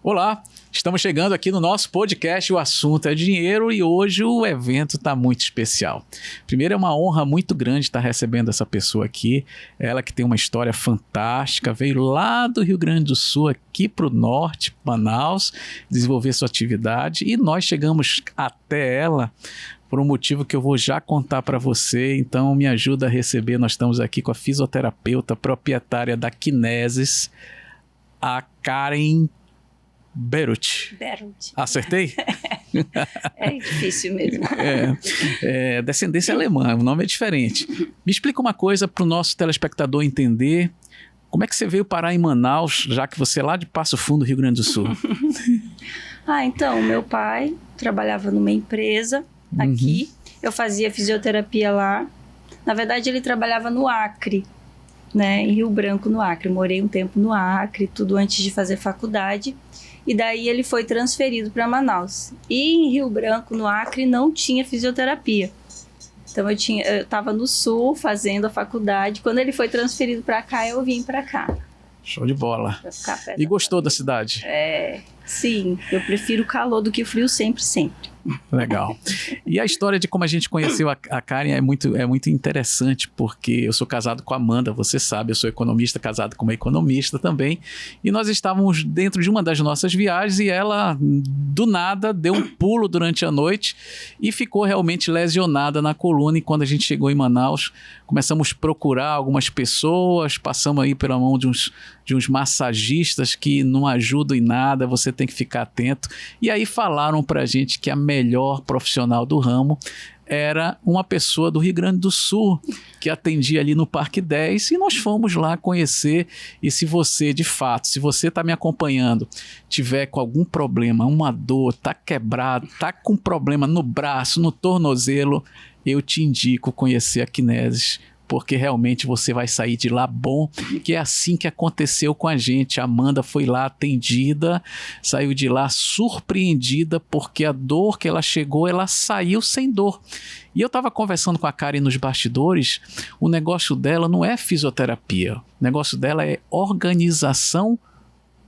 Olá, estamos chegando aqui no nosso podcast, o assunto é dinheiro, e hoje o evento está muito especial. Primeiro, é uma honra muito grande estar recebendo essa pessoa aqui, ela que tem uma história fantástica, veio lá do Rio Grande do Sul aqui para o norte, Manaus, desenvolver sua atividade, e nós chegamos até ela por um motivo que eu vou já contar para você, então me ajuda a receber. Nós estamos aqui com a fisioterapeuta proprietária da Kinesis, a Karen Beruth. Acertei? É difícil mesmo. Descendência alemã, o nome é diferente. Me explica uma coisa para o nosso telespectador entender. Como é que você veio parar em Manaus, já que você é lá de Passo Fundo, Rio Grande do Sul? Então, meu pai trabalhava numa empresa aqui. Eu fazia fisioterapia lá. Na verdade, ele trabalhava no Acre, né, em Rio Branco, no Acre. Eu morei um tempo no Acre, tudo antes de fazer faculdade. E daí ele foi transferido para Manaus. E em Rio Branco, no Acre, não tinha fisioterapia. Então eu estava no Sul fazendo a faculdade. Quando ele foi transferido para cá, eu vim para cá. Show de bola. E gostou da cidade? Sim, eu prefiro o calor do que o frio sempre. Legal. E a história de como a gente conheceu a Karen é muito interessante, porque eu sou casado com a Amanda, você sabe, eu sou economista, casado com uma economista também, e nós estávamos dentro de uma das nossas viagens e ela, do nada, deu um pulo durante a noite e ficou realmente lesionada na coluna, e quando a gente chegou em Manaus, começamos a procurar algumas pessoas, passamos aí pela mão de uns massagistas que não ajudam em nada, você tem que ficar atento, e aí falaram pra gente que a melhor profissional do ramo era uma pessoa do Rio Grande do Sul, que atendia ali no Parque 10, e nós fomos lá conhecer. E se você, de fato, se você está me acompanhando, tiver com algum problema, uma dor, está quebrado, está com problema no braço, no tornozelo, eu te indico conhecer a Kinesis, porque realmente você vai sair de lá bom, que é assim que aconteceu com a gente. A Amanda foi lá atendida, saiu de lá surpreendida, porque a dor que ela chegou, ela saiu sem dor. E eu estava conversando com a Karen nos bastidores, o negócio dela não é fisioterapia, o negócio dela é organização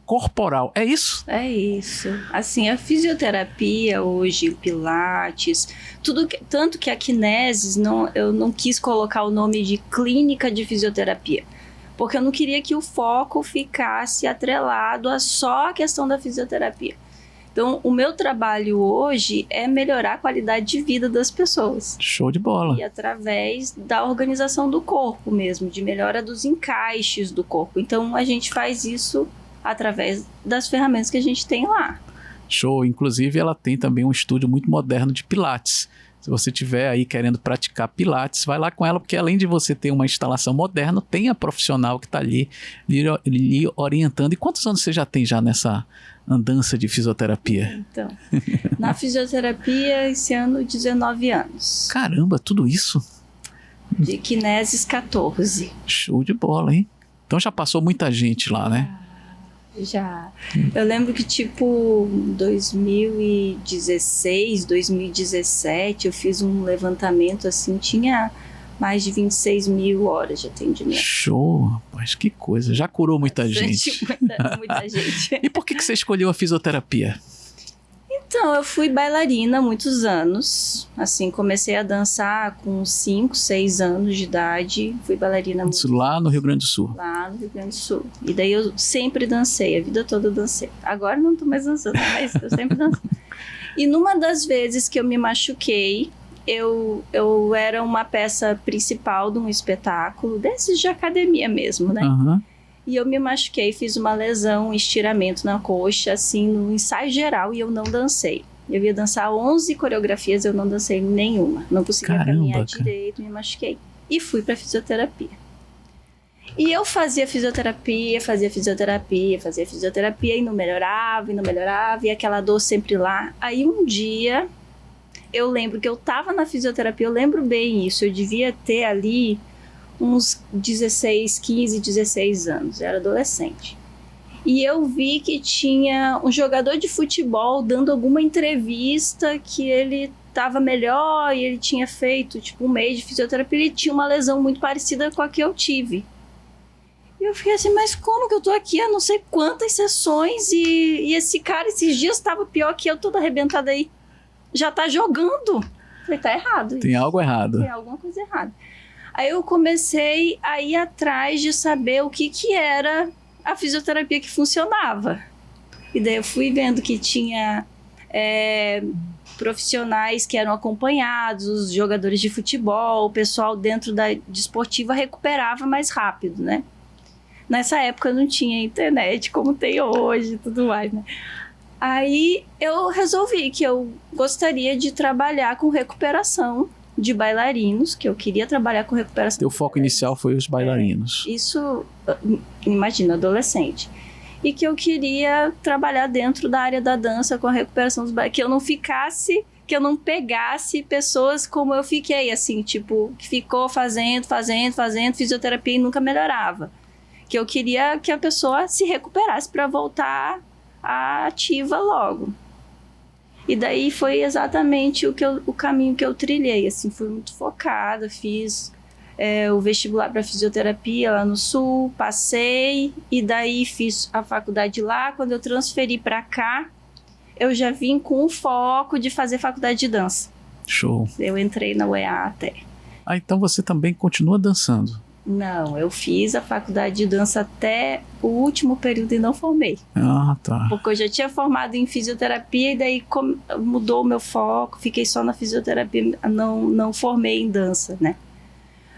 corporal, é isso? É isso. Assim, a fisioterapia hoje, o pilates, tanto que a Kinesis, eu não quis colocar o nome de clínica de fisioterapia, porque eu não queria que o foco ficasse atrelado a só a questão da fisioterapia. Então, o meu trabalho hoje é melhorar a qualidade de vida das pessoas. Show de bola. E através da organização do corpo mesmo, de melhora dos encaixes do corpo. Então, a gente faz isso através das ferramentas que a gente tem lá. Show. Inclusive, ela tem também um estúdio muito moderno de pilates. Se você estiver aí querendo praticar pilates, vai lá com ela, porque além de você ter uma instalação moderna, tem a profissional que está ali lhe orientando. E quantos anos você já tem nessa andança de fisioterapia? Então, na fisioterapia, esse ano, 19 anos. Caramba, tudo isso? De Kinesis, 14. Show de bola, hein? Então já passou muita gente lá, né? Já. Eu lembro que, 2016, 2017, eu fiz um levantamento, assim, tinha mais de 26 mil horas de atendimento. Show, rapaz, que coisa. Já curou muita gente. Muita gente. E por que você escolheu a fisioterapia? Então, eu fui bailarina há muitos anos. Assim, comecei a dançar com 5, 6 anos de idade. Fui bailarina Isso lá no Rio Grande do Sul? Lá no Rio Grande do Sul. E daí eu sempre dancei, a vida toda eu dancei. Agora não tô mais dançando, mas eu sempre dancei. E numa das vezes que eu me machuquei, eu era uma peça principal de um espetáculo, desses de academia mesmo, né? Uhum. E eu me machuquei, fiz uma lesão, um estiramento na coxa, assim, no ensaio geral, e eu não dancei. Eu ia dançar 11 coreografias, eu não dancei nenhuma. Não conseguia caminhar direito, me machuquei. E fui pra fisioterapia. E eu fazia fisioterapia, e não melhorava, e aquela dor sempre lá. Aí um dia, eu lembro que eu tava na fisioterapia, eu lembro bem isso, eu devia ter ali uns 15, 16 anos, eu era adolescente. E eu vi que tinha um jogador de futebol dando alguma entrevista que ele estava melhor e ele tinha feito um mês de fisioterapia, ele tinha uma lesão muito parecida com a que eu tive. E eu fiquei assim, mas como que eu tô aqui há não sei quantas sessões e esse cara esses dias estava pior que eu, toda arrebentada aí. Já tá jogando. Falei, tá errado. Tem algo errado. Tem alguma coisa errada. Aí eu comecei a ir atrás de saber o que era a fisioterapia que funcionava. E daí eu fui vendo que tinha profissionais que eram acompanhados, os jogadores de futebol, o pessoal dentro da desportiva recuperava mais rápido, né? Nessa época não tinha internet como tem hoje e tudo mais, né? Aí eu resolvi que eu gostaria de trabalhar com recuperação de bailarinos, que eu queria trabalhar com recuperação. Teu foco inicial foi os bailarinos. Isso, imagina, adolescente. E que eu queria trabalhar dentro da área da dança com a recuperação dos bailarinos, que eu não ficasse, que eu não pegasse pessoas como eu fiquei, assim, tipo, que ficou fazendo fisioterapia e nunca melhorava. Que eu queria que a pessoa se recuperasse para voltar ativa logo. E daí foi exatamente o caminho que eu trilhei, assim, fui muito focada, fiz o vestibular para fisioterapia lá no Sul, passei, e daí fiz a faculdade lá. Quando eu transferi para cá, eu já vim com o foco de fazer faculdade de dança. Show. Eu entrei na UEA até. Ah, então você também continua dançando? Não, eu fiz a faculdade de dança até o último período e não formei. Ah, tá. Porque eu já tinha formado em fisioterapia e daí mudou o meu foco, fiquei só na fisioterapia, não formei em dança, né?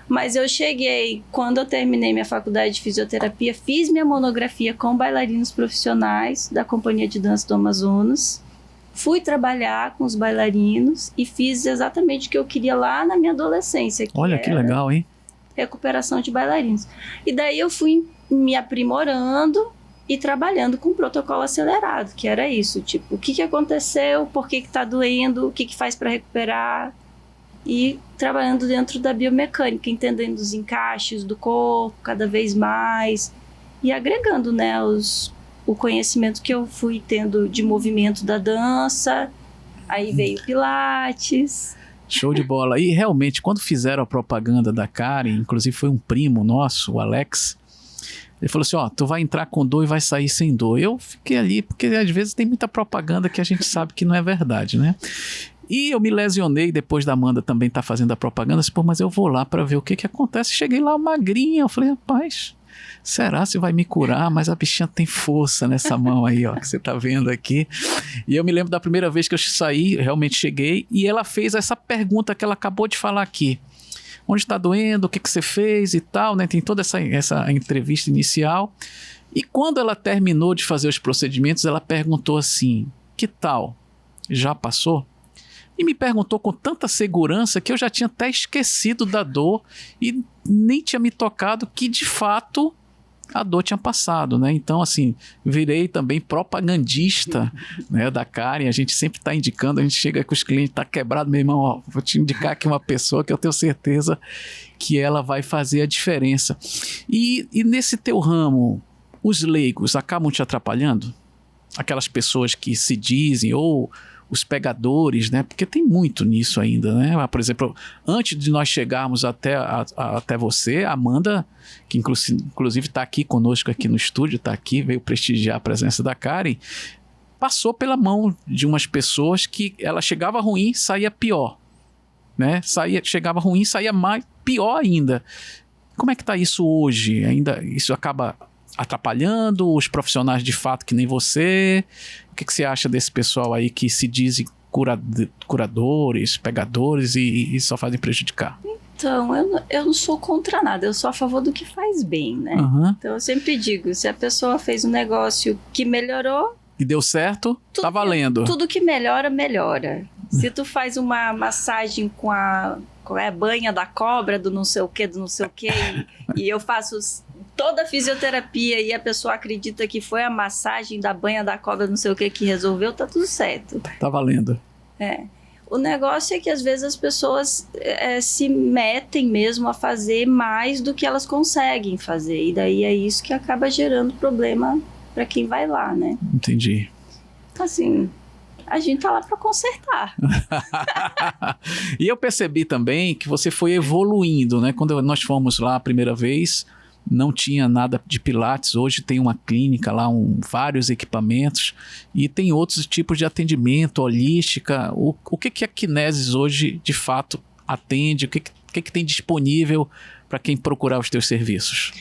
Mas eu cheguei, quando eu terminei minha faculdade de fisioterapia, fiz minha monografia com bailarinos profissionais da Companhia de Dança do Amazonas, fui trabalhar com os bailarinos e fiz exatamente o que eu queria lá na minha adolescência. Olha que legal, hein? Recuperação de bailarinos. E daí eu fui me aprimorando e trabalhando com protocolo acelerado, que era isso, tipo, o que aconteceu, por que tá doendo, o que faz para recuperar, e trabalhando dentro da biomecânica, entendendo os encaixes do corpo cada vez mais e agregando, né, o conhecimento que eu fui tendo de movimento da dança. Aí veio o Pilates. Show de bola. E realmente, quando fizeram a propaganda da Karen, inclusive foi um primo nosso, o Alex, ele falou assim, tu vai entrar com dor e vai sair sem dor. Eu fiquei ali, porque às vezes tem muita propaganda que a gente sabe que não é verdade, né? E eu me lesionei depois da Amanda também estar fazendo a propaganda. Eu disse, mas eu vou lá para ver o que acontece. Cheguei lá magrinha, eu falei, rapaz, será se vai me curar? Mas a bichinha tem força nessa mão aí, ó, que você tá vendo aqui. E eu me lembro da primeira vez que eu saí, realmente cheguei, e ela fez essa pergunta que ela acabou de falar aqui. Onde está doendo? O que você fez e tal, né? Tem toda essa entrevista inicial. E quando ela terminou de fazer os procedimentos, ela perguntou assim, que tal? Já passou? E me perguntou com tanta segurança que eu já tinha até esquecido da dor e nem tinha me tocado que, de fato, a dor tinha passado, né? Então, assim, virei também propagandista, né, da Karen. A gente sempre está indicando, a gente chega com os clientes, tá quebrado, meu irmão, ó, vou te indicar aqui uma pessoa que eu tenho certeza que ela vai fazer a diferença. E nesse teu ramo, os leigos acabam te atrapalhando? Aquelas pessoas que se dizem, ou os pegadores, né? Porque tem muito nisso ainda, né? Por exemplo, antes de nós chegarmos até você, a Amanda, que inclusive está aqui conosco aqui no estúdio, está aqui, veio prestigiar a presença da Karen, passou pela mão de umas pessoas que ela chegava ruim, saía pior, né? Chegava ruim, saía pior ainda. Como é que está isso hoje? Ainda isso acaba atrapalhando os profissionais de fato que nem você? O que você acha desse pessoal aí que se dizem curadores, pegadores e só fazem prejudicar? Então, eu não sou contra nada, eu sou a favor do que faz bem, né? Então eu sempre digo, se a pessoa fez um negócio que melhorou... E deu certo, tá valendo. Tudo que melhora, melhora. Se tu faz uma massagem com a banha da cobra, do não sei o que, e eu faço toda a fisioterapia e a pessoa acredita que foi a massagem da banha da cobra, não sei o que resolveu, tá tudo certo. Tá valendo. O negócio é que às vezes as pessoas se metem mesmo a fazer mais do que elas conseguem fazer. E daí é isso que acaba gerando problema para quem vai lá, né? Entendi. Assim, a gente tá lá para consertar. E eu percebi também que você foi evoluindo, né? Quando nós fomos lá a primeira vez, não tinha nada de Pilates, hoje tem uma clínica lá, vários equipamentos, e tem outros tipos de atendimento, holística. O que a Kinesis hoje, de fato, atende? O que tem disponível para quem procurar os teus serviços?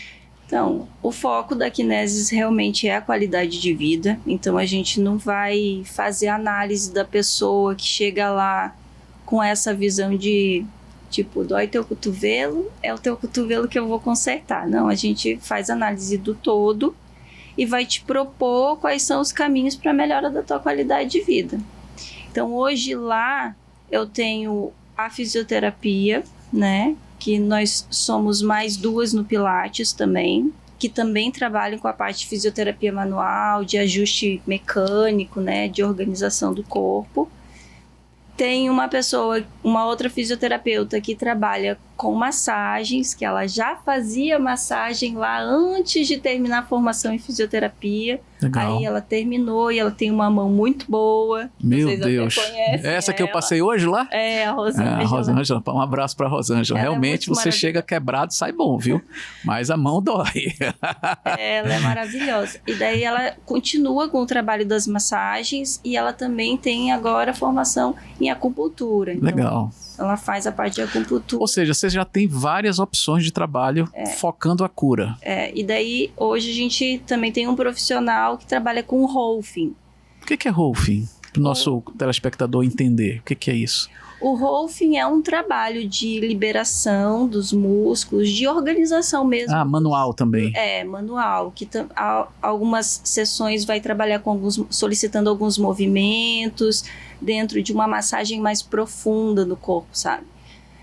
Então, o foco da Kinesis realmente é a qualidade de vida. Então, a gente não vai fazer análise da pessoa que chega lá com essa visão de, tipo, dói teu cotovelo, é o teu cotovelo que eu vou consertar. Não, a gente faz análise do todo e vai te propor quais são os caminhos para a melhora da tua qualidade de vida. Então, hoje lá, eu tenho a fisioterapia, né? Que nós somos mais 2 no Pilates também, que também trabalham com a parte de fisioterapia manual, de ajuste mecânico, né, de organização do corpo. Tem uma outra fisioterapeuta que trabalha com massagens, que ela já fazia massagem lá antes de terminar a formação em fisioterapia. Legal. Aí ela terminou e ela tem uma mão muito boa. Meu Vocês Deus. até conhecem Essa que eu ela. passei hoje lá? É, a Rosângela. A Rosângela, um abraço para a Rosângela. Ela é Realmente muito você chega quebrado, sai bom, viu? Mas a mão dói. Ela é maravilhosa. E daí ela continua com o trabalho das massagens e ela também tem agora formação em acupuntura. Então, Legal. ela faz a parte de acupuntura. Ou seja, você já tem várias opções de trabalho focando a cura. E daí hoje a gente também tem um profissional que trabalha com Rolfing. O que é Rolfing? Para o nosso telespectador entender. O que é isso? O Rolfing é um trabalho de liberação dos músculos, de organização mesmo. Ah, manual também. Manual. Que algumas sessões vai trabalhar com solicitando alguns movimentos dentro de uma massagem mais profunda no corpo, sabe?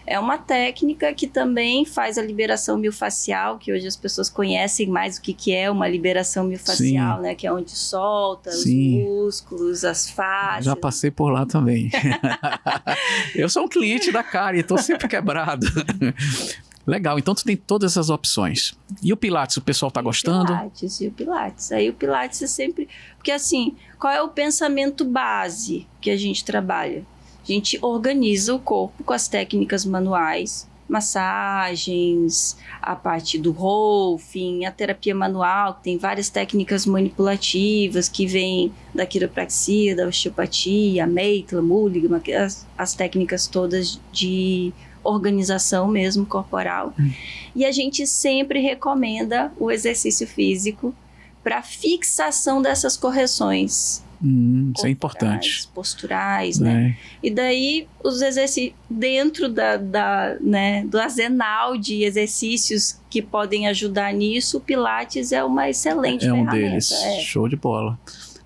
É uma técnica que também faz a liberação miofascial, que hoje as pessoas conhecem mais o que é uma liberação miofascial, né? Que é onde solta os músculos, as faces. Já passei por lá também. Eu sou um cliente da Kari, estou sempre quebrado. Legal, então tu tem todas essas opções. E o Pilates, o pessoal está gostando? E o Pilates. Aí o Pilates é sempre... Porque assim, qual é o pensamento base que a gente trabalha? A gente organiza o corpo com as técnicas manuais, massagens, a parte do Rolfing, a terapia manual, que tem várias técnicas manipulativas que vêm da quiropraxia, da osteopatia, a Maitland, Mulligan, as técnicas todas de organização mesmo corporal. E a gente sempre recomenda o exercício físico para fixação dessas correções. Isso é importante. Posturais, né? E daí os exercícios dentro do arsenal de exercícios que podem ajudar nisso, o Pilates é uma excelente ferramenta. É um deles. Show de bola.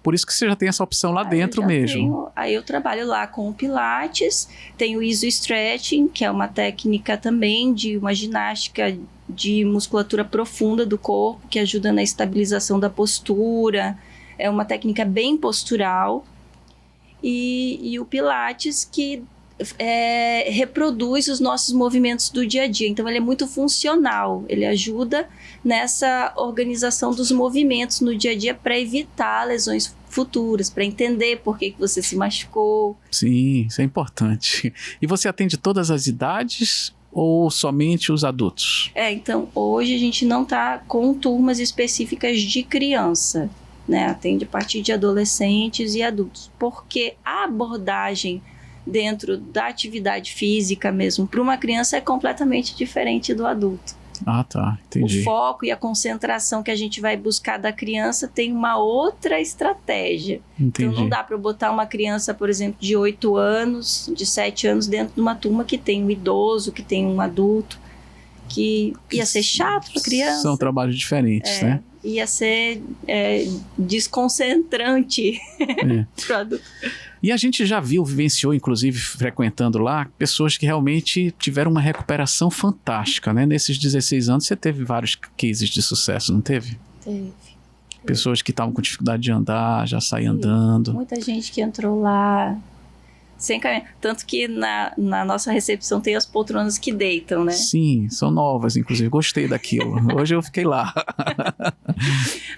Por isso que você já tem essa opção lá dentro mesmo. Aí eu trabalho lá com o Pilates, tem o Iso Stretching, que é uma técnica também de uma ginástica de musculatura profunda do corpo, que ajuda na estabilização da postura. É uma técnica bem postural. E o Pilates que reproduz os nossos movimentos do dia a dia. Então, ele é muito funcional. Ele ajuda nessa organização dos movimentos no dia a dia para evitar lesões futuras, para entender por que você se machucou. Sim, isso é importante. E você atende todas as idades ou somente os adultos? Então, hoje a gente não está com turmas específicas de criança, né? Atende a partir de adolescentes e adultos, porque a abordagem dentro da atividade física mesmo para uma criança é completamente diferente do adulto. Ah, tá, entendi. O foco e a concentração que a gente vai buscar da criança tem uma outra estratégia. Entendi. Então não dá para botar uma criança, por exemplo, de 8 anos, de 7 anos dentro de uma turma que tem um idoso, que tem um adulto, que ia ser chato para criança. São trabalhos diferentes, né? Ia ser desconcentrante para o adulto. E a gente já vivenciou, inclusive, frequentando lá, pessoas que realmente tiveram uma recuperação fantástica, né? Nesses 16 anos, você teve vários cases de sucesso, não teve? Teve. Pessoas que estavam com dificuldade de andar, já saíam andando. Muita gente que entrou lá sem caminhar. Tanto que na nossa recepção tem as poltronas que deitam, né? Sim, são novas, inclusive. Gostei daquilo. Hoje eu fiquei lá.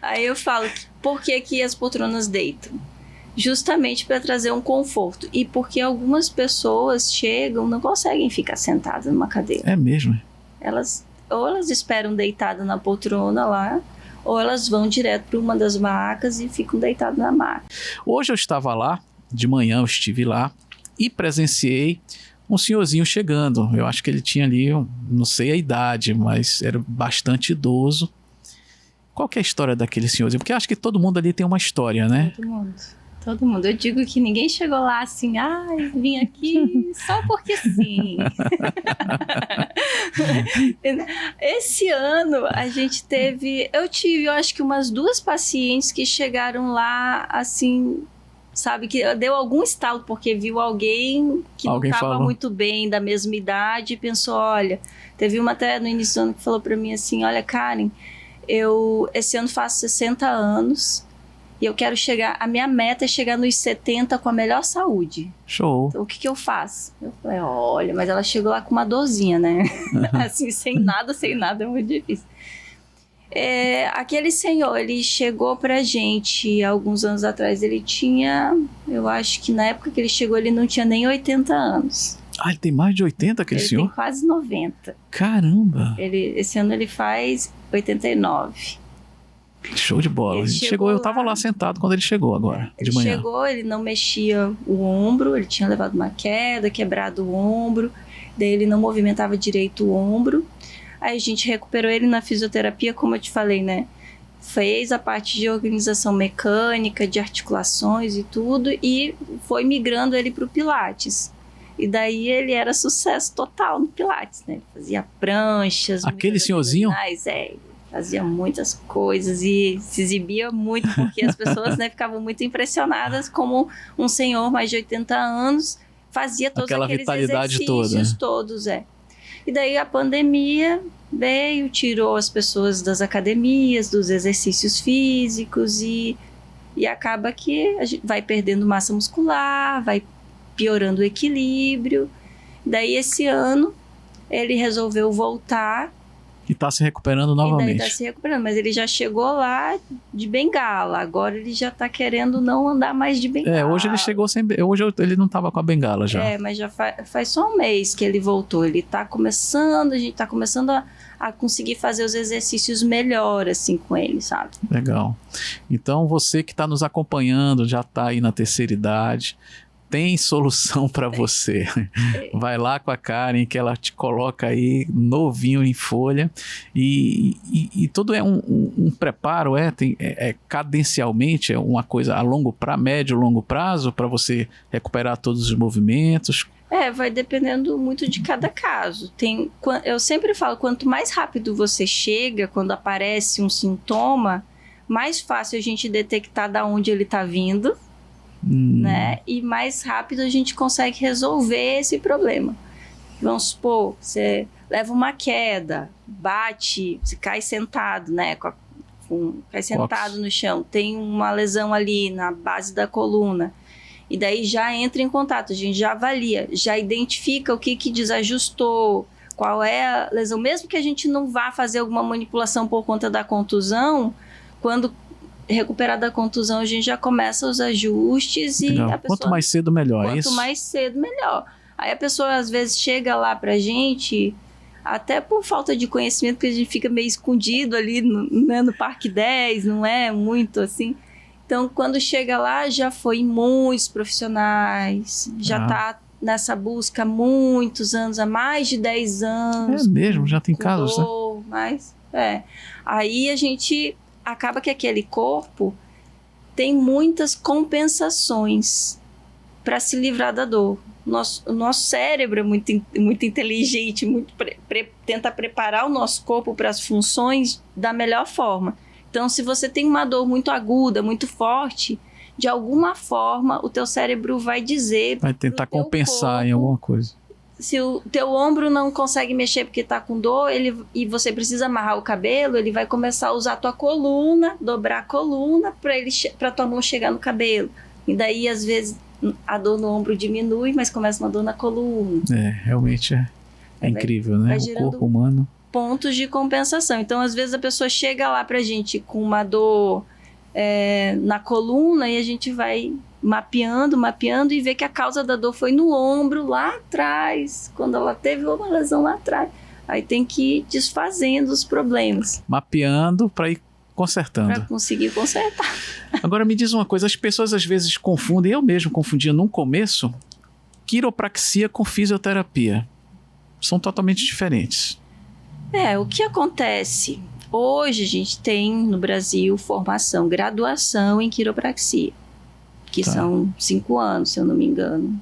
Aí eu falo, por que as poltronas deitam? Justamente para trazer um conforto. E porque algumas pessoas chegam, não conseguem ficar sentadas numa cadeira. É mesmo? ou elas esperam deitadas na poltrona lá, ou elas vão direto para uma das macas e ficam deitadas na maca. Hoje eu estava lá, de manhã eu estive lá e presenciei um senhorzinho chegando. Eu acho que ele tinha ali, não sei a idade, mas era bastante idoso. Qual que é a história daquele senhorzinho? Porque eu acho que todo mundo ali tem uma história, né? Todo mundo. Eu digo que ninguém chegou lá assim, vim aqui só porque sim. Esse ano a gente eu acho que umas 2 pacientes que chegaram lá assim, sabe, que deu algum estalo porque viu alguém que não estava muito bem, da mesma idade, e pensou, olha, teve uma até no início do ano que falou para mim assim, olha, Karen, eu esse ano faço 60 anos, e eu quero a minha meta é chegar nos 70 com a melhor saúde. Show. Então, o que eu faço? Eu falei, olha, mas ela chegou lá com uma dorzinha, né? Assim, sem nada, é muito difícil. Aquele senhor, ele chegou pra gente alguns anos atrás, ele tinha, eu acho que na época que ele chegou, ele não tinha nem 80 anos. Ele tem mais de 80, aquele senhor? Ele tem quase 90. Caramba! Esse ano ele faz 89. Show de bola. Ele chegou, eu tava lá sentado quando ele chegou agora, de manhã. Ele chegou, ele não mexia o ombro, ele tinha levado uma queda, quebrado o ombro, daí ele não movimentava direito o ombro. Aí a gente recuperou ele na fisioterapia, como eu te falei, né? Fez a parte de organização mecânica, de articulações e tudo, e foi migrando ele pro Pilates. E daí ele era sucesso total no Pilates, né? Ele fazia pranchas. Aquele senhorzinho? Fazia muitas coisas e se exibia muito, porque as pessoas, né, ficavam muito impressionadas como um senhor mais de 80 anos fazia todos aquela aqueles vitalidade exercícios todos, E daí a pandemia veio, tirou as pessoas das academias, dos exercícios físicos e acaba que a gente vai perdendo massa muscular, vai piorando o equilíbrio. Daí esse ano ele resolveu voltar. E tá se recuperando novamente. E daí tá se recuperando, mas ele já chegou lá de bengala, agora ele já tá querendo não andar mais de bengala. Hoje ele chegou sem... Hoje ele não tava com a bengala já. Mas já faz só um mês que ele voltou, ele tá começando, a gente tá começando a conseguir fazer os exercícios melhor, assim, com ele, sabe? Legal. Então, você que tá nos acompanhando, já tá aí na terceira idade, tem solução para você. Vai lá com a Karen, que ela te coloca aí novinho em folha e tudo é um preparo, cadencialmente, é uma coisa a médio, longo prazo para você recuperar todos os movimentos. Vai dependendo muito de cada caso. Eu sempre falo, quanto mais rápido você chega, quando aparece um sintoma, mais fácil a gente detectar de onde ele está vindo, né? E mais rápido a gente consegue resolver esse problema. Vamos supor, você leva uma queda, bate, você cai sentado, né? Cai sentado no chão, tem uma lesão ali na base da coluna. E daí já entra em contato, a gente já avalia, já identifica o que desajustou, qual é a lesão. Mesmo que a gente não vá fazer alguma manipulação por conta da contusão, quando recuperar da contusão, a gente já começa os ajustes e a pessoa... Quanto mais cedo, melhor, Quanto mais cedo, melhor. Aí a pessoa, às vezes, chega lá pra gente, até por falta de conhecimento, porque a gente fica meio escondido ali no Parque 10, não é muito assim. Então, quando chega lá, já foi em muitos profissionais, já tá nessa busca há muitos anos, há mais de 10 anos. É mesmo, já tem casos, né? Mas, aí a gente... acaba que aquele corpo tem muitas compensações para se livrar da dor. O nosso cérebro é muito inteligente, tenta preparar o nosso corpo para as funções da melhor forma. Então, se você tem uma dor muito aguda, muito forte, de alguma forma o teu cérebro vai dizer... Vai tentar compensar corpo, em alguma coisa. Se o teu ombro não consegue mexer porque tá com dor, e você precisa amarrar o cabelo, ele vai começar a usar a tua coluna, dobrar a coluna para tua mão chegar no cabelo. E daí, às vezes, a dor no ombro diminui, mas começa uma dor na coluna. Realmente é incrível, né? O corpo humano. Pontos de compensação. Então, às vezes, a pessoa chega lá pra gente com uma dor na coluna e a gente vai... mapeando e ver que a causa da dor foi no ombro lá atrás, quando ela teve uma lesão lá atrás. Aí tem que ir desfazendo os problemas. Mapeando para ir consertando. Para conseguir consertar. Agora me diz uma coisa, as pessoas às vezes confundem, eu mesmo confundia no começo, quiropraxia com fisioterapia. São totalmente diferentes. O que acontece? Hoje a gente tem no Brasil formação, graduação em quiropraxia, que são 5 anos, se eu não me engano.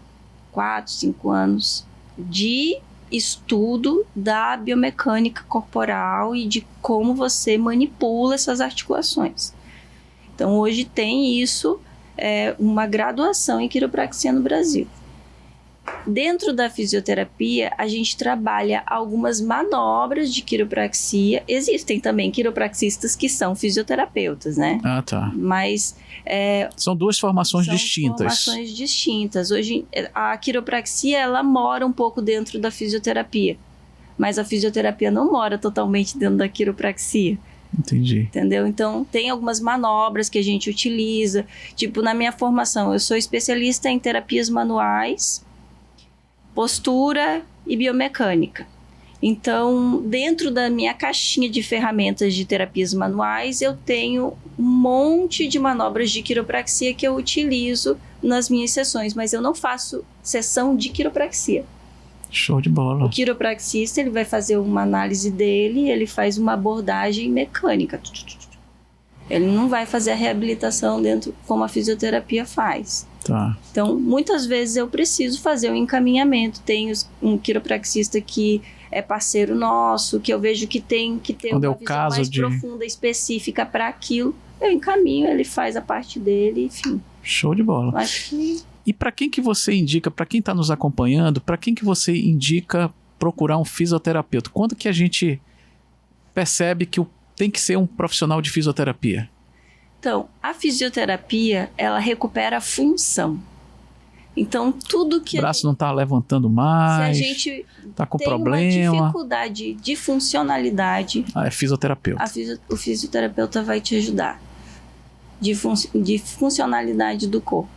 4, 5 anos de estudo da biomecânica corporal e de como você manipula essas articulações. Então, hoje tem isso, uma graduação em quiropraxia no Brasil. Dentro da fisioterapia, a gente trabalha algumas manobras de quiropraxia. Existem também quiropraxistas que são fisioterapeutas, né? Ah, tá. Mas... são duas formações distintas. Formações distintas. Hoje, a quiropraxia, ela mora um pouco dentro da fisioterapia. Mas a fisioterapia não mora totalmente dentro da quiropraxia. Entendi. Entendeu? Então, tem algumas manobras que a gente utiliza. Tipo, na minha formação, eu sou especialista em terapias manuais, postura e biomecânica. Então, dentro da minha caixinha de ferramentas de terapias manuais, eu tenho um monte de manobras de quiropraxia que eu utilizo nas minhas sessões, mas eu não faço sessão de quiropraxia. Show de bola. O quiropraxista, ele vai fazer uma análise dele, ele faz uma abordagem mecânica. Ele não vai fazer a reabilitação dentro como a fisioterapia faz. Tá. Então, muitas vezes eu preciso fazer um encaminhamento. Tem um quiropraxista que é parceiro nosso, que eu vejo que tem que ter Quando uma é o visão caso mais profunda, específica para aquilo. Eu encaminho, ele faz a parte dele, enfim. Show de bola. Acho que... E para quem que você indica, para quem está nos acompanhando, para quem que você indica procurar um fisioterapeuta? Quando que a gente percebe que tem que ser um profissional de fisioterapia? Então, a fisioterapia, ela recupera a função. Então, tudo que... O braço não está levantando mais, se a gente está com tem problema. uma dificuldade de funcionalidade, É fisioterapeuta. o fisioterapeuta vai te ajudar. De funcionalidade do corpo.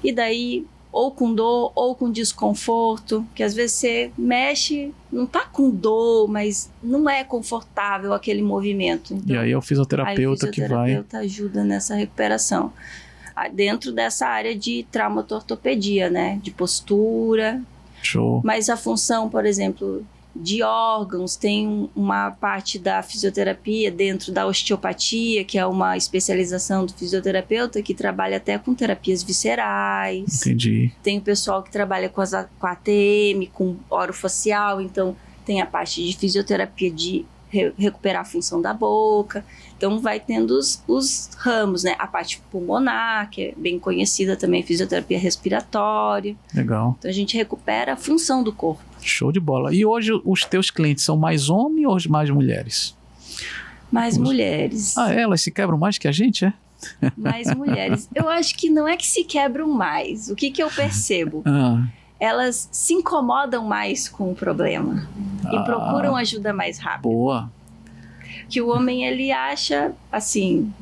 E daí, ou com dor, ou com desconforto, que às vezes você mexe, não tá com dor, mas não é confortável aquele movimento. Então, e aí é o fisioterapeuta que vai... O fisioterapeuta ajuda nessa recuperação. Dentro dessa área de traumatortopedia, né? De postura. Show. Mas a função, por exemplo, de órgãos, tem uma parte da fisioterapia dentro da osteopatia, que é uma especialização do fisioterapeuta que trabalha até com terapias viscerais. Entendi. Tem o pessoal que trabalha com a ATM, com orofacial, então tem a parte de fisioterapia de recuperar a função da boca. Então vai tendo os ramos, né? A parte pulmonar, que é bem conhecida também, fisioterapia respiratória. Legal. Então a gente recupera a função do corpo. Show de bola. E hoje os teus clientes são mais homens ou mais mulheres? Mais mulheres. Ah, elas se quebram mais que a gente, é? Mais mulheres. Eu acho que não é que se quebram mais. O que eu percebo? Elas se incomodam mais com o problema e procuram ajuda mais rápido. Boa. Que o homem, ele acha assim,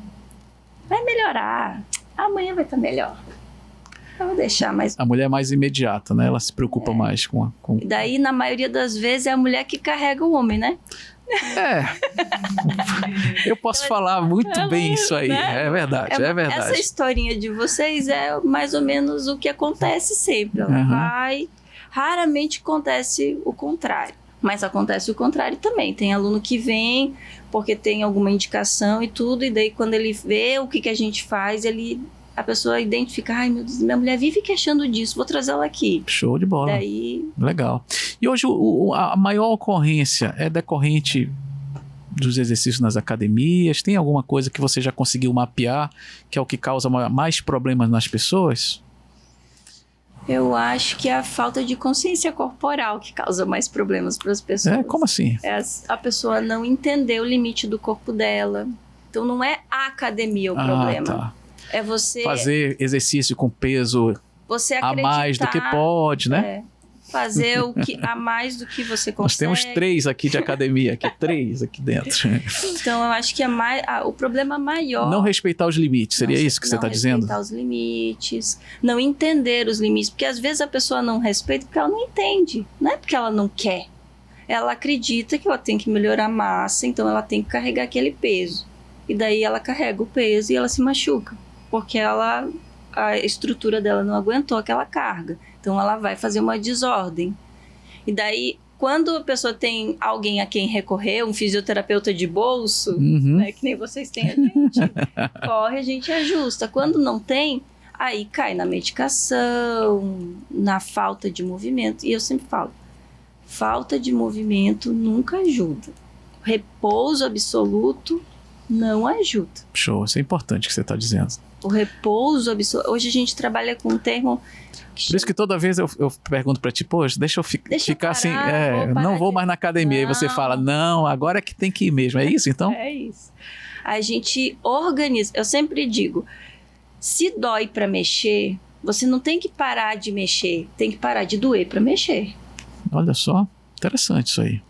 vai melhorar, amanhã vai estar melhor. Eu vou deixar mais... A mulher é mais imediata, né? Ela se preocupa mais com... E daí, na maioria das vezes, é a mulher que carrega o homem, né? Eu posso falar muito bem isso aí, né? É verdade. Essa historinha de vocês é mais ou menos o que acontece sempre. Ela vai, raramente acontece o contrário, mas acontece o contrário também. Tem aluno que vem porque tem alguma indicação e tudo, e daí quando ele vê o que a gente faz, a pessoa identifica, ai meu Deus, minha mulher vive queixando disso, vou trazer ela aqui. Show de bola. Daí... Legal. E hoje a maior ocorrência é decorrente dos exercícios nas academias? Tem alguma coisa que você já conseguiu mapear que é o que causa mais problemas nas pessoas? Eu acho que é a falta de consciência corporal que causa mais problemas para as pessoas. Como assim? É a pessoa não entender o limite do corpo dela. Então não é a academia o problema. Tá. É você... fazer exercício com peso a mais do que pode, né? Fazer a mais do que você consegue. Nós temos 3 aqui de academia, aqui 3 aqui dentro. Então eu acho que o problema maior... Não respeitar os limites, seria isso que você está dizendo? Não respeitar os limites, não entender os limites, porque às vezes a pessoa não respeita porque ela não entende, não é porque ela não quer. ela acredita que ela tem que melhorar a massa, então ela tem que carregar aquele peso. E daí ela carrega o peso e ela se machuca, porque a estrutura dela não aguentou aquela carga. Então ela vai fazer uma desordem. E daí, quando a pessoa tem alguém a quem recorrer, um fisioterapeuta de bolso, né, que nem vocês têm a gente, corre, a gente ajusta. Quando não tem, aí cai na medicação, na falta de movimento. E eu sempre falo, falta de movimento nunca ajuda. Repouso absoluto não ajuda. Show, isso é importante que você está dizendo. O repouso absoluto. Hoje a gente trabalha com um termo. Por isso que toda vez eu pergunto para ti, poxa, deixa eu ficar assim, não vou mais na academia. Não. E você fala, não, agora é que tem que ir mesmo. É isso então? É isso. A gente organiza. Eu sempre digo, se dói para mexer, você não tem que parar de mexer, tem que parar de doer para mexer. Olha só, interessante isso aí.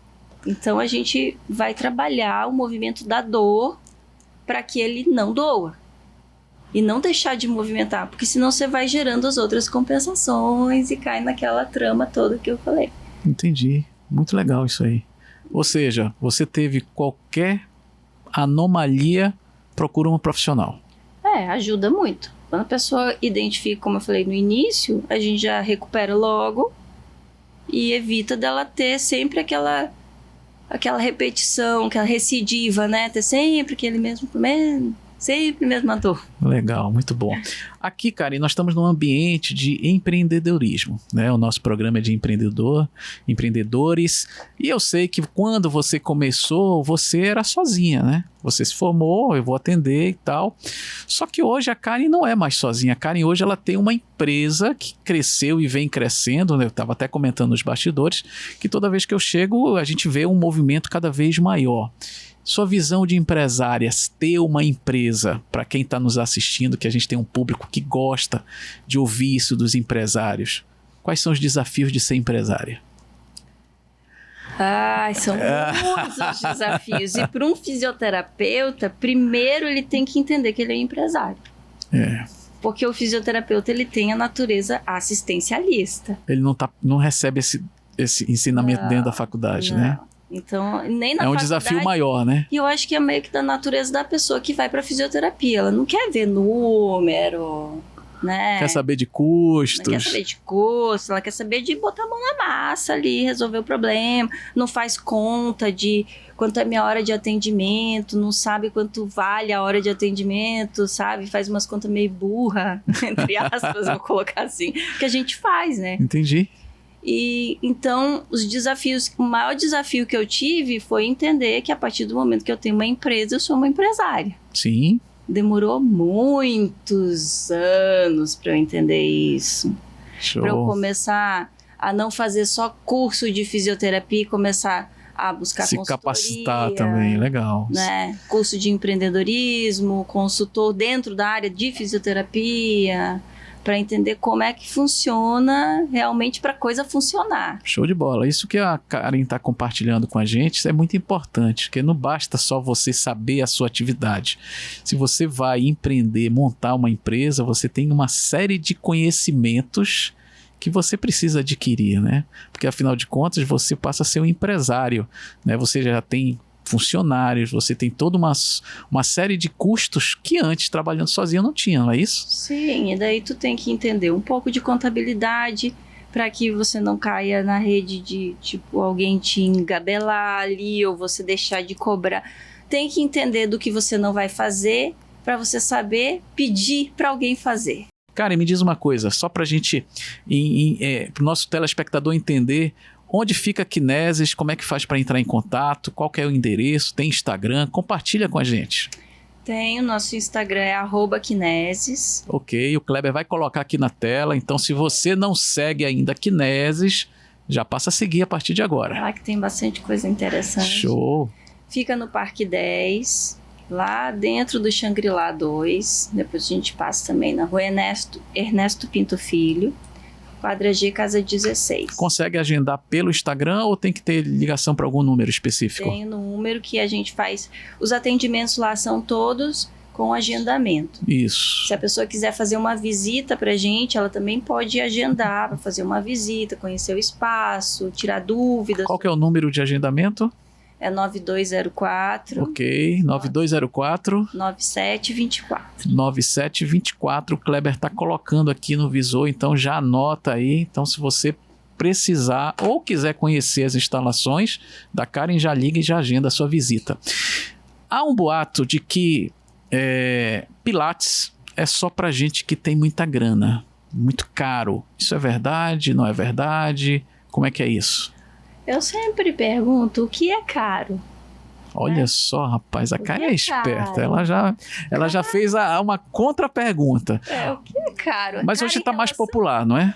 Então a gente vai trabalhar o movimento da dor para que ele não doa. E não deixar de movimentar, porque senão você vai gerando as outras compensações e cai naquela trama toda que eu falei. Entendi. Muito legal isso aí. Ou seja, você teve qualquer anomalia, procura um profissional. Ajuda muito. Quando a pessoa identifica, como eu falei no início, a gente já recupera logo e evita dela ter sempre aquela repetição, aquela recidiva, né? Ter sempre aquele mesmo problema, sempre a mesma dor. Legal, muito bom. Aqui, Karen, nós estamos num ambiente de empreendedorismo, né? O nosso programa é de empreendedores. E eu sei que quando você começou, você era sozinha, né? Você se formou, eu vou atender e tal. Só que hoje a Karen não é mais sozinha. A Karen hoje ela tem uma empresa que cresceu e vem crescendo, né? Eu estava até comentando nos bastidores que toda vez que eu chego, a gente vê um movimento cada vez maior. Sua visão de empresárias, ter uma empresa, para quem está nos assistindo, que a gente tem um público que gosta de ouvir isso dos empresários. Quais são os desafios de ser empresária? São muitos os desafios. E para um fisioterapeuta, primeiro ele tem que entender que ele é empresário. Porque o fisioterapeuta ele tem a natureza assistencialista. Ele não recebe esse ensinamento dentro da faculdade, né? Então, nem na faculdade. É um desafio maior, né? E eu acho que é meio que da natureza da pessoa que vai para fisioterapia. Ela não quer ver número, né? Quer saber de custos. Não quer saber de custos, ela quer saber de botar a mão na massa ali, resolver o problema. Não faz conta de quanto é minha hora de atendimento, não sabe quanto vale a hora de atendimento, sabe? Faz umas contas meio burra, entre aspas, vou colocar assim, que a gente faz, né? Entendi. E então, o maior desafio que eu tive foi entender que a partir do momento que eu tenho uma empresa, eu sou uma empresária. Sim. Demorou muitos anos para eu entender isso. Show. Para eu começar a não fazer só curso de fisioterapia e começar a buscar se consultoria. Capacitar também, legal. Né? Curso de empreendedorismo, consultor dentro da área de fisioterapia, para entender como é que funciona realmente para a coisa funcionar. Show de bola. Isso que a Karen está compartilhando com a gente, isso é muito importante, porque não basta só você saber a sua atividade. Se você vai empreender, montar uma empresa, você tem uma série de conhecimentos que você precisa adquirir, né? Porque afinal de contas você passa a ser um empresário, né? Você já tem funcionários, você tem toda uma série de custos que antes, trabalhando sozinho, não tinha, não é isso? Sim, e daí tu tem que entender um pouco de contabilidade para que você não caia na rede de, tipo, alguém te engabelar ali ou você deixar de cobrar. Tem que entender do que você não vai fazer para você saber pedir para alguém fazer. Karen, me diz uma coisa, só para a gente, para o nosso telespectador entender onde fica a Kinesis, como é que faz para entrar em contato, qual que é o endereço, tem Instagram, compartilha com a gente. Tem, o nosso Instagram é @Kinesis. Ok, o Kleber vai colocar aqui na tela, então se você não segue ainda a Kinesis, já passa a seguir a partir de agora. Lá que tem bastante coisa interessante. Show! Fica no Parque 10, lá dentro do Shangri-La 2, depois a gente passa também na rua Ernesto Pinto Filho, quadra G, casa 16. Consegue agendar pelo Instagram ou tem que ter ligação para algum número específico? Tem um número que a gente faz. Os atendimentos lá são todos com agendamento. Isso. Se a pessoa quiser fazer uma visita para a gente, ela também pode agendar para fazer uma visita, conhecer o espaço, tirar dúvidas. Qual que é o número de agendamento? É 9204. Ok, 9204. 9724. 9724. O Kleber está colocando aqui no visor, então já anota aí. Então, se você precisar ou quiser conhecer as instalações da Karen, já liga e já agenda a sua visita. Há um boato de que Pilates é só para gente que tem muita grana, muito caro. Isso é verdade? Não é verdade? Como é que é isso? Eu sempre pergunto o que é caro. Olha só, rapaz, a Karen é esperta. Caro? Ela já fez uma contra-pergunta. O que é caro? Mas hoje está mais popular, não é?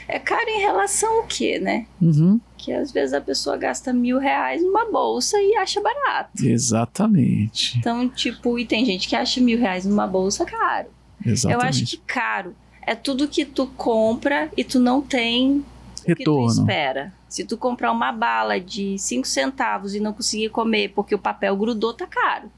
É caro em relação ao quê, né? Uhum. Que às vezes a pessoa gasta R$1.000 numa bolsa e acha barato. Exatamente. Então, tipo, e tem gente que acha R$1.000 numa bolsa caro. Exatamente. Eu acho que caro é tudo que tu compra e tu não tem o que tu retorno. espera. Se tu comprar uma bala de 5 centavos e não conseguir comer porque o papel grudou, tá caro.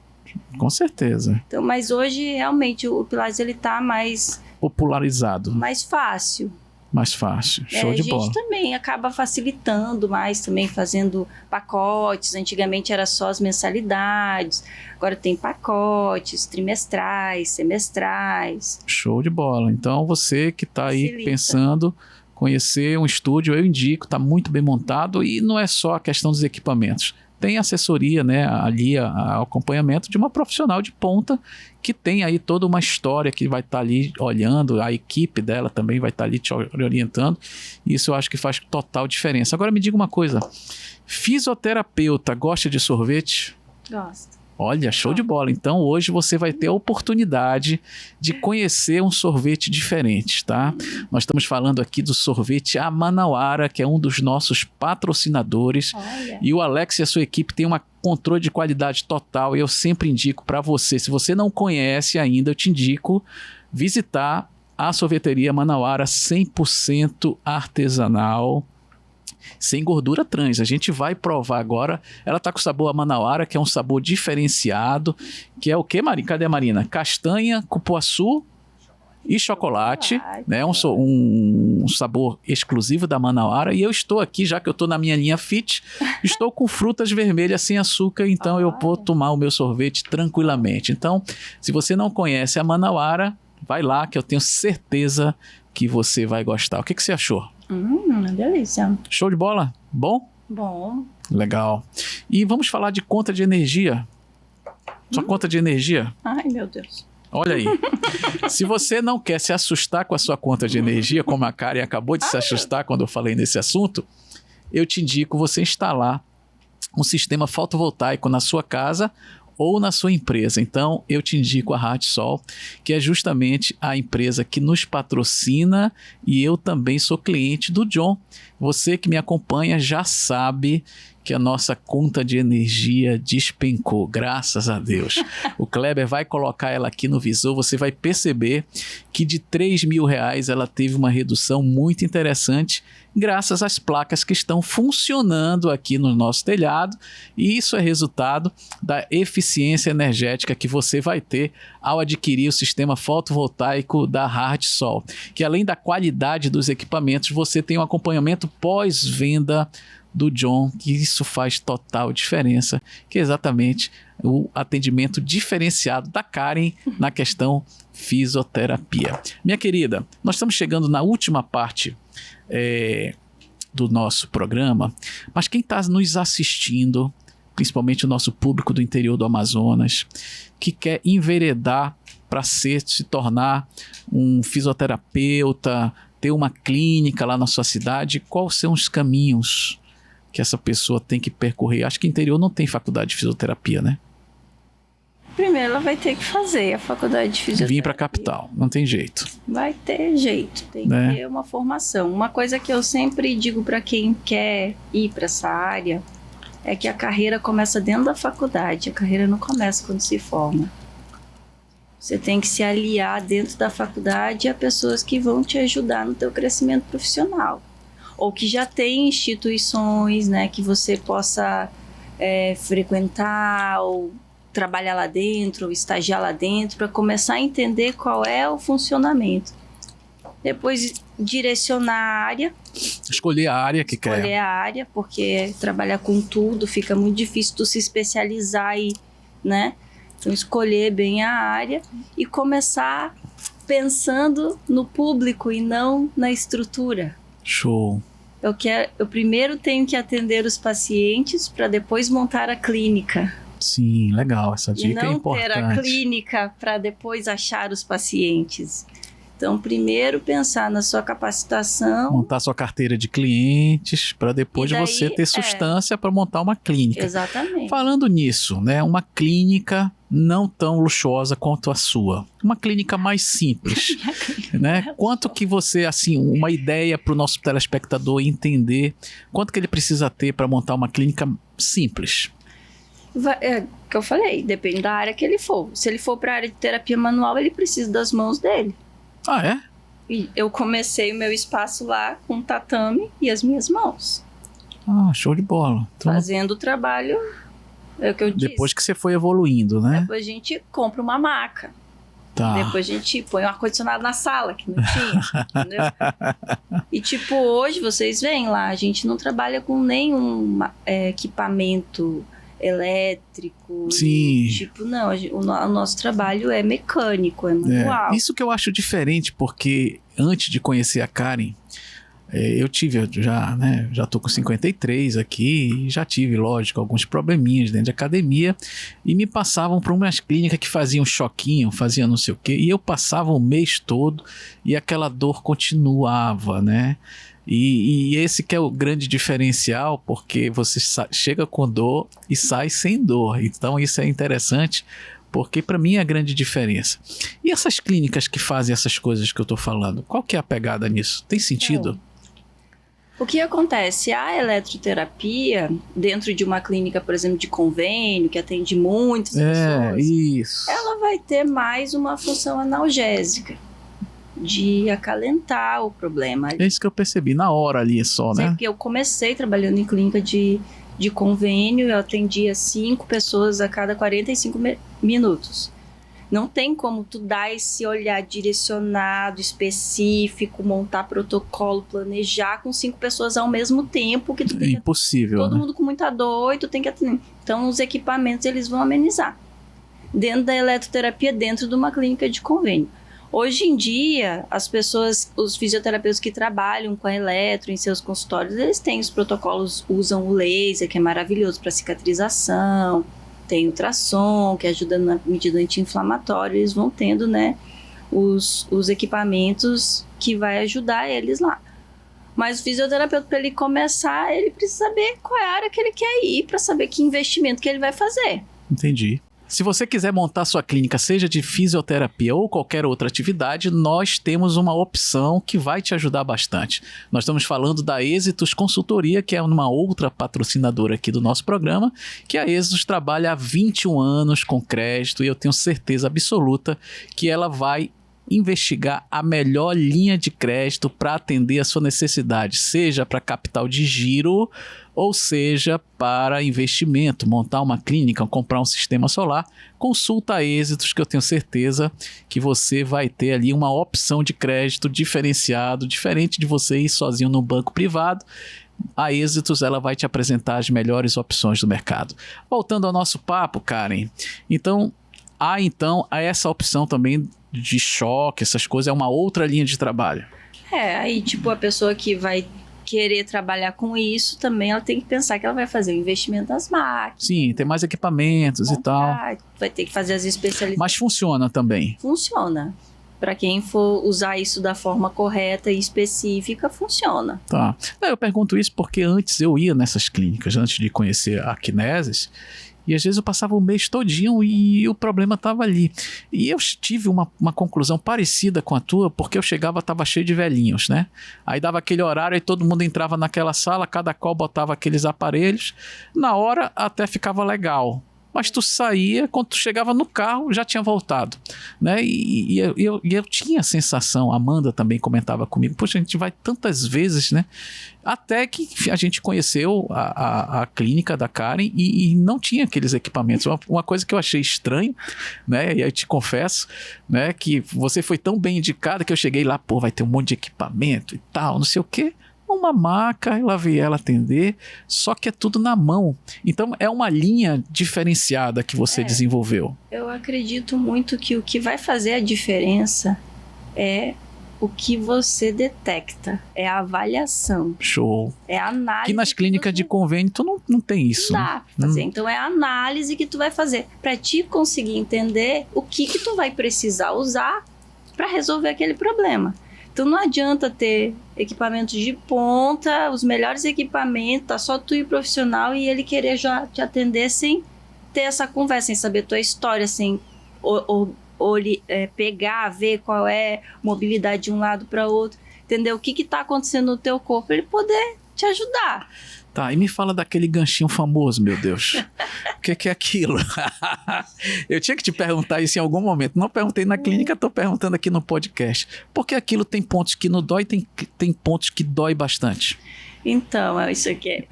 Com certeza. Então, mas hoje, realmente, o Pilates ele tá mais Popularizado. fácil. Mais fácil. Show de bola. A gente também acaba facilitando mais, também fazendo pacotes. Antigamente era só as mensalidades, agora tem pacotes trimestrais, semestrais. Show de bola. Então você que está aí Facilita. pensando conhecer um estúdio, eu indico, está muito bem montado e não é só a questão dos equipamentos. Tem assessoria, né, ali, acompanhamento de uma profissional de ponta que tem aí toda uma história que vai estar ali olhando, a equipe dela também vai estar ali te orientando. Isso eu acho que faz total diferença. Agora me diga uma coisa, fisioterapeuta gosta de sorvete? Gosto. Olha, show de bola. Então hoje você vai ter a oportunidade de conhecer um sorvete diferente, tá? Nós estamos falando aqui do sorvete Amanauara, que é um dos nossos patrocinadores. Olha. E o Alex e a sua equipe têm um controle de qualidade total. E eu sempre indico para você, se você não conhece ainda, eu te indico visitar a sorveteria Manauara 100% artesanal. Sem gordura trans, a gente vai provar agora. Ela tá com sabor Amanauara, que é um sabor diferenciado, que é o que, Marina? Cadê a Marina? Castanha, cupuaçu e chocolate, né? Um sabor exclusivo da Manauara. E eu estou aqui, já que eu estou na minha linha fit, estou com frutas vermelhas sem açúcar, então eu vou tomar o meu sorvete tranquilamente. Então, se você não conhece a Manauara, vai lá que eu tenho certeza que você vai gostar. O que você achou? Delícia. Show de bola? Bom? Bom. Legal. E vamos falar de conta de energia. Sua conta de energia? Ai, meu Deus. Olha aí. Se você não quer se assustar com a sua conta de energia, como a Karen acabou de se assustar quando eu falei nesse assunto, eu te indico você instalar um sistema fotovoltaico na sua casa ou na sua empresa. Então, eu te indico a Hardsol, que é justamente a empresa que nos patrocina e eu também sou cliente do John. Você que me acompanha já sabe que a nossa conta de energia despencou, graças a Deus. O Kleber vai colocar ela aqui no visor, você vai perceber que de R$3.000 ela teve uma redução muito interessante, graças às placas que estão funcionando aqui no nosso telhado, e isso é resultado da eficiência energética que você vai ter ao adquirir o sistema fotovoltaico da Hardsol, que além da qualidade dos equipamentos, você tem um acompanhamento pós-venda do John, que isso faz total diferença, que é exatamente o atendimento diferenciado da Karen na questão fisioterapia. Minha querida, nós estamos chegando na última parte do nosso programa, mas quem está nos assistindo, principalmente o nosso público do interior do Amazonas, que quer enveredar para se tornar um fisioterapeuta, ter uma clínica lá na sua cidade, quais são os caminhos que essa pessoa tem que percorrer? Acho que interior não tem faculdade de fisioterapia, né? Primeiro ela vai ter que fazer a faculdade de fisioterapia. Vim para a capital, não tem jeito. Vai ter jeito, tem que ter uma formação. Uma coisa que eu sempre digo para quem quer ir para essa área é que a carreira começa dentro da faculdade, a carreira não começa quando se forma. Você tem que se aliar dentro da faculdade a pessoas que vão te ajudar no teu crescimento profissional. Ou que já tem instituições, né, que você possa frequentar ou trabalhar lá dentro, ou estagiar lá dentro, para começar a entender qual é o funcionamento. Depois direcionar a área. Escolher a área que quer. Escolher a área, porque trabalhar com tudo fica muito difícil tu se especializar e, né? Então, escolher bem a área e começar pensando no público e não na estrutura. Show. Eu primeiro tenho que atender os pacientes para depois montar a clínica. Sim, legal. Essa dica é importante. E não ter a clínica para depois achar os pacientes. Então, primeiro pensar na sua capacitação. Montar sua carteira de clientes para depois você ter substância para montar uma clínica. Exatamente. Falando nisso, né, uma clínica não tão luxuosa quanto a sua. Uma clínica mais simples, né? Quanto que você, assim, uma ideia para o nosso telespectador entender quanto que ele precisa ter para montar uma clínica simples? É que eu falei, depende da área que ele for. Se ele for para a área de terapia manual, ele precisa das mãos dele. Ah, é? E eu comecei o meu espaço lá com um tatame e as minhas mãos. Ah, show de bola. Então, fazendo o trabalho, é o que eu disse. depois que você foi evoluindo, né? Depois a gente compra uma maca. Tá. Depois a gente põe um ar-condicionado na sala, que não tinha, entendeu? E tipo, hoje vocês veem lá, a gente não trabalha com nenhum equipamento elétrico. Sim. Tipo, não, o nosso trabalho é mecânico, é manual. Isso que eu acho diferente, porque antes de conhecer a Karen, eu já tô com 53 aqui, e já tive, lógico, alguns probleminhas dentro de academia, e me passavam para umas clínicas que faziam choquinho, faziam não sei o quê, e eu passava o mês todo e aquela dor continuava, né? E esse que é o grande diferencial, porque você chega com dor e sai sem dor. Então isso é interessante, porque para mim é a grande diferença. E essas clínicas que fazem essas coisas que eu estou falando, qual que é a pegada nisso? Tem sentido? O que acontece? A eletroterapia, dentro de uma clínica, por exemplo, de convênio, que atende muitas pessoas, isso. ela vai ter mais uma função analgésica, de acalentar o problema. É isso que eu percebi, na hora ali só, né? Porque eu comecei trabalhando em clínica de convênio, eu atendia 5 pessoas a cada 45 minutos. Não tem como tu dar esse olhar direcionado, específico, montar protocolo, planejar com 5 pessoas ao mesmo tempo. Que tu tem impossível, todo né? mundo com muita dor e tu tem que atender. Então, os equipamentos, eles vão amenizar. Dentro da eletroterapia, dentro de uma clínica de convênio. Hoje em dia, as pessoas, os fisioterapeutas que trabalham com a eletro em seus consultórios, eles têm os protocolos, usam o laser, que é maravilhoso para cicatrização, tem ultrassom, que ajuda na medida anti-inflamatória, eles vão tendo, né, os equipamentos que vai ajudar eles lá. Mas o fisioterapeuta, para ele começar, ele precisa saber qual é a área que ele quer ir, para saber que investimento que ele vai fazer. Entendi. Se você quiser montar sua clínica, seja de fisioterapia ou qualquer outra atividade, nós temos uma opção que vai te ajudar bastante. Nós estamos falando da Êxitos Consultoria, que é uma outra patrocinadora aqui do nosso programa, que a Êxitos trabalha há 21 anos com crédito, e eu tenho certeza absoluta que ela vai investigar a melhor linha de crédito para atender a sua necessidade, seja para capital de giro ou seja para investimento, montar uma clínica, comprar um sistema solar. Consulta a Êxitos, que eu tenho certeza que você vai ter ali uma opção de crédito diferenciado, diferente de você ir sozinho no banco privado. A Êxitos, ela vai te apresentar as melhores opções do mercado. Voltando ao nosso papo, Karen, então há essa opção também de choque, essas coisas, é uma outra linha de trabalho. Aí tipo, a pessoa que vai querer trabalhar com isso também, ela tem que pensar que ela vai fazer o investimento nas máquinas. Sim, tem mais equipamentos e tal. Vai ter que fazer as especializações. Mas funciona também. Funciona. Para quem for usar isso da forma correta e específica, funciona. Tá. Eu pergunto isso porque antes eu ia nessas clínicas, antes de conhecer a Kinesis, e às vezes eu passava o mês todinho e o problema estava ali. E eu tive uma conclusão parecida com a tua, porque eu chegava, estava cheio de velhinhos, né? Aí dava aquele horário e todo mundo entrava naquela sala, cada qual botava aqueles aparelhos. Na hora até ficava legal, mas tu saía, quando tu chegava no carro, já tinha voltado, né? E eu tinha a sensação, a Amanda também comentava comigo, poxa, a gente vai tantas vezes, né? Até que a gente conheceu a clínica da Karen e não tinha aqueles equipamentos. Uma coisa que eu achei estranho, né? E aí te confesso, né? Que você foi tão bem indicada que eu cheguei lá, pô, vai ter um monte de equipamento e tal, não sei o quê. Uma maca, lá veio ela atender, só que é tudo na mão. Então é uma linha diferenciada que você desenvolveu. Eu acredito muito que o que vai fazer a diferença é o que você detecta, é a avaliação. Show. É a análise. Que nas clínicas de convênio tu não tem isso. Não dá pra fazer. Então é a análise que tu vai fazer para te conseguir entender o que tu vai precisar usar para resolver aquele problema. Então não adianta ter equipamentos de ponta, os melhores equipamentos, tá só tu e o profissional e ele querer já te atender sem ter essa conversa, sem saber tua história, sem pegar, ver qual é a mobilidade de um lado para outro, entender o que tá acontecendo no teu corpo, para ele poder te ajudar. Tá, e me fala daquele ganchinho famoso, meu Deus. O que é aquilo? Eu tinha que te perguntar isso em algum momento. Não perguntei na clínica, tô perguntando aqui no podcast. Porque aquilo tem pontos que não dói, tem pontos que dói bastante. Então, é isso aqui.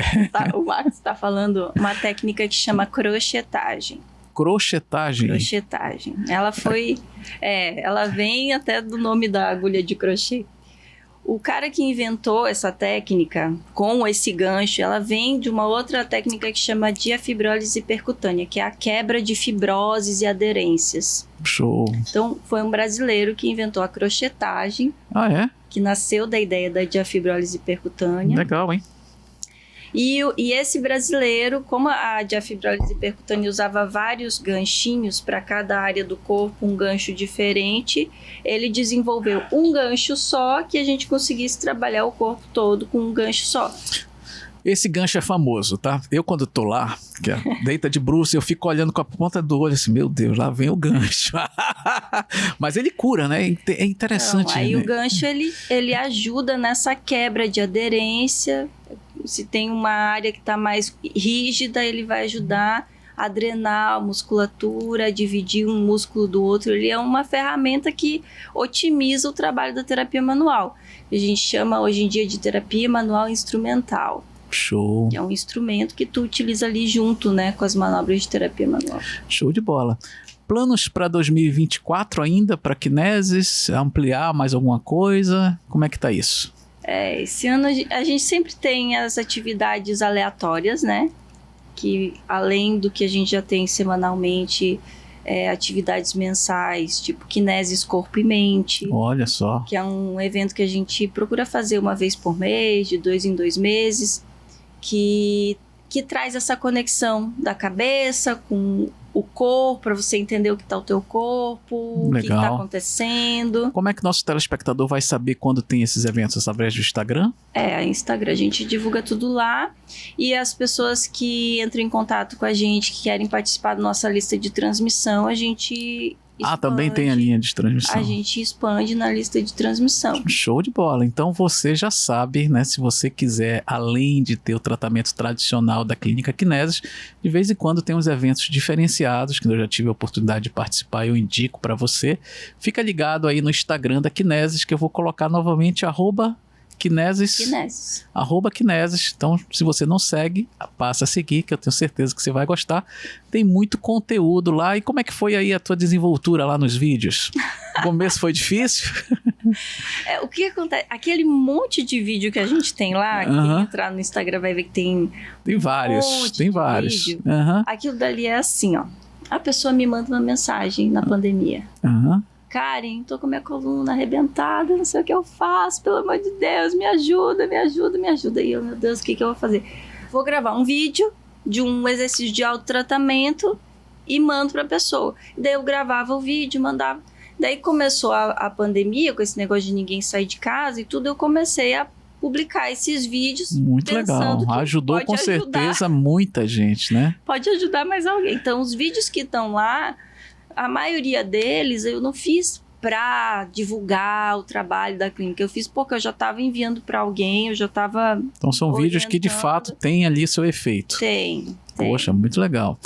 O Marcos está falando uma técnica que chama crochetagem. Crochetagem? Crochetagem. Ela foi... ela vem até do nome da agulha de crochê. O cara que inventou essa técnica com esse gancho, ela vem de uma outra técnica que chama diafibrólise percutânea, que é a quebra de fibroses e aderências. Show. Então, foi um brasileiro que inventou a crochetagem. Ah, é? Que nasceu da ideia da diafibrólise percutânea. Legal, hein? E esse brasileiro, como a diafibrólise percutânea usava vários ganchinhos para cada área do corpo, um gancho diferente, ele desenvolveu um gancho só que a gente conseguisse trabalhar o corpo todo com um gancho só. Esse gancho é famoso, tá? Eu quando tô lá, que deita de bruços, eu fico olhando com a ponta do olho assim, meu Deus, lá vem o gancho. Mas ele cura, né? É interessante. Então, aí né? o gancho, ele ajuda nessa quebra de aderência. Se tem uma área que está mais rígida, ele vai ajudar a drenar a musculatura, a dividir um músculo do outro. Ele é uma ferramenta que otimiza o trabalho da terapia manual. A gente chama hoje em dia de terapia manual instrumental. Show. É um instrumento que tu utiliza ali junto, né, com as manobras de terapia manual. Show de bola. Planos para 2024 ainda para Kinesis? Ampliar mais alguma coisa? Como é que tá isso? Esse ano a gente sempre tem as atividades aleatórias, né? Que além do que a gente já tem semanalmente, atividades mensais, tipo Kinesis Corpo e Mente. Olha só. Que é um evento que a gente procura fazer uma vez por mês, de 2 em 2 meses, que traz essa conexão da cabeça com o corpo, para você entender o que está o teu corpo, Legal. O que está acontecendo. Como é que nosso telespectador vai saber quando tem esses eventos? Através do Instagram? Instagram, a gente divulga tudo lá. E as pessoas que entram em contato com a gente, que querem participar da nossa lista de transmissão, a gente... também tem a linha de transmissão. A gente expande na lista de transmissão. Show de bola. Então você já sabe, né? Se você quiser, além de ter o tratamento tradicional da Clínica Kinesis, de vez em quando tem uns eventos diferenciados, que eu já tive a oportunidade de participar e eu indico para você. Fica ligado aí no Instagram da Kinesis, que eu vou colocar novamente @Kinesis. @Kinesis. Então, se você não segue, passa a seguir, que eu tenho certeza que você vai gostar. Tem muito conteúdo lá. E como é que foi aí a tua desenvoltura lá nos vídeos? O começo foi difícil? O que acontece? Aquele monte de vídeo que a gente tem lá, quem entrar no Instagram vai ver que tem vários. Tem vários. Aquilo dali é assim, ó. A pessoa me manda uma mensagem na pandemia. Karen, tô com minha coluna arrebentada, não sei o que eu faço, pelo amor de Deus, me ajuda, me ajuda, me ajuda. E eu, meu Deus, o que eu vou fazer? Vou gravar um vídeo de um exercício de autotratamento e mando pra pessoa. Daí eu gravava o vídeo, mandava. Daí começou a pandemia, com esse negócio de ninguém sair de casa e tudo, eu comecei a publicar esses vídeos. Muito legal, ajudou com certeza muita gente, né? Pode ajudar mais alguém. Então, os vídeos que estão lá, a maioria deles eu não fiz para divulgar o trabalho da clínica. Eu fiz porque eu já estava enviando para alguém, eu já estava Então são vídeos que de fato têm ali seu efeito. Tem. Poxa, muito legal.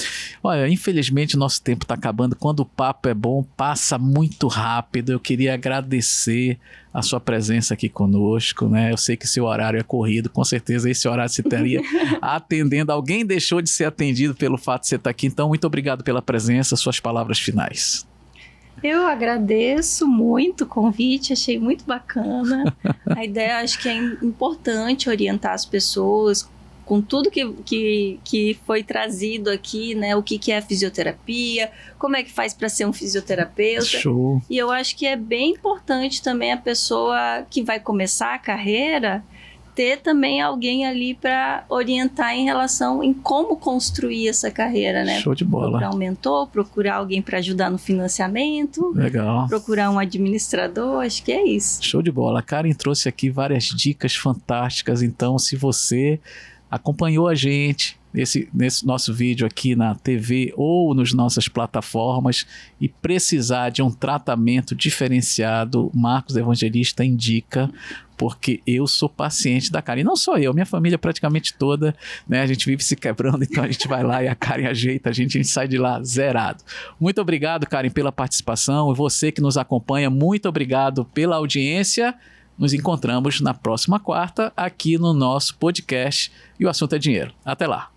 Olha, infelizmente nosso tempo está acabando. Quando o papo é bom, passa muito rápido. Eu queria agradecer a sua presença aqui conosco, né? Eu sei que seu horário é corrido, com certeza esse horário você estaria atendendo. Alguém deixou de ser atendido pelo fato de você estar aqui, então muito obrigado pela presença, suas palavras finais. Eu agradeço muito o convite, achei muito bacana. A ideia, acho que é importante orientar as pessoas com tudo que foi trazido aqui, né? O que é fisioterapia, como é que faz para ser um fisioterapeuta. Show. E eu acho que é bem importante também a pessoa que vai começar a carreira ter também alguém ali para orientar em relação em como construir essa carreira, né? Show de bola. Procurar um mentor, procurar alguém para ajudar no financiamento. Legal. Procurar um administrador, acho que é isso. Show de bola. A Karen trouxe aqui várias dicas fantásticas, então se você acompanhou a gente nesse nosso vídeo aqui na TV ou nas nossas plataformas e precisar de um tratamento diferenciado, Marcos Evangelista indica, porque eu sou paciente da Karen. Não só eu, minha família praticamente toda, né? A gente vive se quebrando, então a gente vai lá e a Karen ajeita a gente sai de lá zerado. Muito obrigado, Karen, pela participação. E você que nos acompanha, muito obrigado pela audiência. Nos encontramos na próxima quarta aqui no nosso podcast E o Assunto é Dinheiro. Até lá!